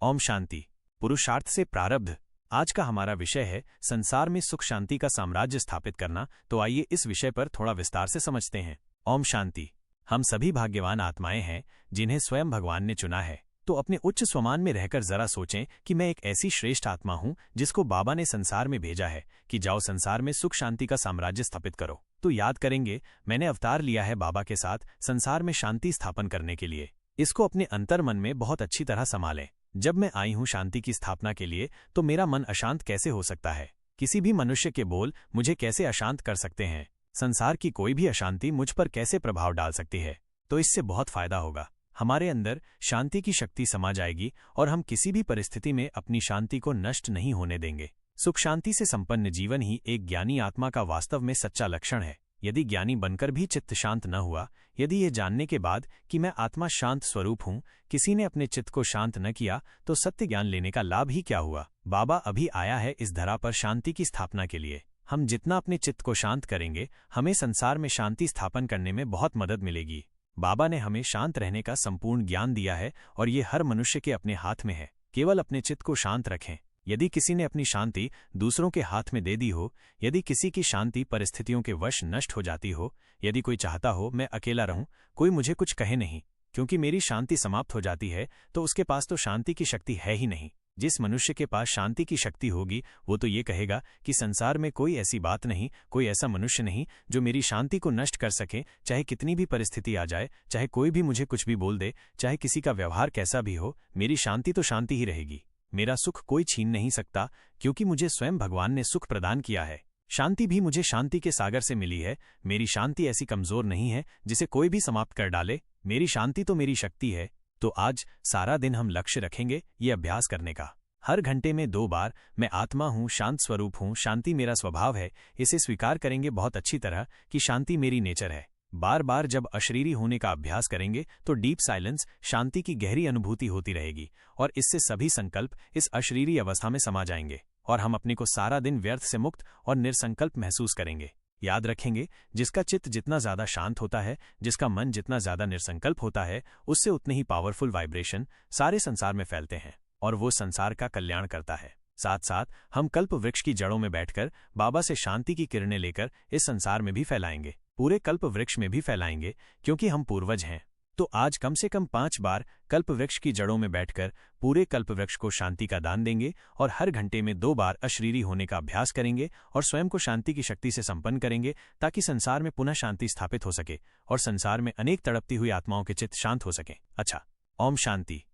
ओम शांति। पुरुषार्थ से प्रारब्ध। आज का हमारा विषय है संसार में सुख शांति का साम्राज्य स्थापित करना। तो आइए इस विषय पर थोड़ा विस्तार से समझते हैं। ओम शांति। हम सभी भाग्यवान आत्माएं हैं जिन्हें स्वयं भगवान ने चुना है। तो अपने उच्च स्वमान में रहकर जरा सोचें कि मैं एक ऐसी श्रेष्ठ आत्मा हूं जिसको बाबा ने संसार में भेजा है कि जाओ संसार में सुख शांति का साम्राज्य स्थापित करो। तो याद करेंगे, मैंने अवतार लिया है बाबा के साथ संसार में शांति स्थापन करने के लिए। इसको अपने अंतर मन में बहुत अच्छी तरह संभालें। जब मैं आई हूं शांति की स्थापना के लिए, तो मेरा मन अशांत कैसे हो सकता है? किसी भी मनुष्य के बोल मुझे कैसे अशांत कर सकते हैं? संसार की कोई भी अशांति मुझ पर कैसे प्रभाव डाल सकती है? तो इससे बहुत फायदा होगा। हमारे अंदर शांति की शक्ति समा जाएगी और हम किसी भी परिस्थिति में अपनी शांति को नष्ट नहीं होने देंगे। सुख शांति से संपन्न जीवन ही एक ज्ञानी आत्मा का वास्तव में सच्चा लक्षण है। यदि ज्ञानी बनकर भी चित्त शांत न हुआ, यदि ये जानने के बाद कि मैं आत्मा शांत स्वरूप हूं, किसी ने अपने चित्त को शांत न किया, तो सत्य ज्ञान लेने का लाभ ही क्या हुआ? बाबा अभी आया है इस धरा पर शांति की स्थापना के लिए। हम जितना अपने चित्त को शांत करेंगे, हमें संसार में शांति स्थापन करने में बहुत मदद मिलेगी। बाबा ने हमें शांत रहने का संपूर्ण ज्ञान दिया है और ये हर मनुष्य के अपने हाथ में है। केवल अपने चित्त को शांत रखें। यदि किसी ने अपनी शांति दूसरों के हाथ में दे दी हो, यदि किसी की शांति परिस्थितियों के वश नष्ट हो जाती हो, यदि कोई चाहता हो मैं अकेला रहूं, कोई मुझे कुछ कहे नहीं, क्योंकि मेरी शांति समाप्त हो जाती है, तो उसके पास तो शांति की शक्ति है ही नहीं। जिस मनुष्य के पास शांति की शक्ति होगी, वो तो ये कहेगा कि संसार में कोई ऐसी बात नहीं, कोई ऐसा मनुष्य नहीं जो मेरी शांति को नष्ट कर सके। चाहे कितनी भी परिस्थिति आ जाए, चाहे कोई भी मुझे कुछ भी बोल दे, चाहे किसी का व्यवहार कैसा भी हो, मेरी शांति तो शांति ही रहेगी। मेरा सुख कोई छीन नहीं सकता, क्योंकि मुझे स्वयं भगवान ने सुख प्रदान किया है। शांति भी मुझे शांति के सागर से मिली है। मेरी शांति ऐसी कमजोर नहीं है जिसे कोई भी समाप्त कर डाले। मेरी शांति तो मेरी शक्ति है। तो आज सारा दिन हम लक्ष्य रखेंगे ये अभ्यास करने का। हर घंटे में 2 बार मैं आत्मा हूँ, शांत स्वरूप हूँ, शांति मेरा स्वभाव है, इसे स्वीकार करेंगे बहुत अच्छी तरह कि शांति मेरी नेचर है। बार बार जब अशरीरी होने का अभ्यास करेंगे तो डीप साइलेंस, शांति की गहरी अनुभूति होती रहेगी और इससे सभी संकल्प इस अशरीरी अवस्था में समा जाएंगे और हम अपने को सारा दिन व्यर्थ से मुक्त और निरसंकल्प महसूस करेंगे। याद रखेंगे, जिसका चित्त जितना ज्यादा शांत होता है, जिसका मन जितना ज्यादा निरसंकल्प होता है, उससे उतने ही पावरफुल वाइब्रेशन सारे संसार में फैलते हैं और वो संसार का कल्याण करता है। साथ साथ हम कल्प वृक्ष की जड़ों में बैठकर बाबा से शांति की किरणें लेकर इस संसार में भी फैलाएंगे, पूरे कल्प वृक्ष में भी फैलाएंगे, क्योंकि हम पूर्वज हैं। तो आज कम से कम 5 बार कल्प वृक्ष की जड़ों में बैठकर पूरे कल्प वृक्ष को शांति का दान देंगे और हर घंटे में 2 बार अशरीरी होने का अभ्यास करेंगे और स्वयं को शांति की शक्ति से संपन्न करेंगे, ताकि संसार में पुनः शांति स्थापित हो सके और संसार में अनेक तड़पती हुई आत्माओं के चित्त शांत हो सके। अच्छा, ओम शांति।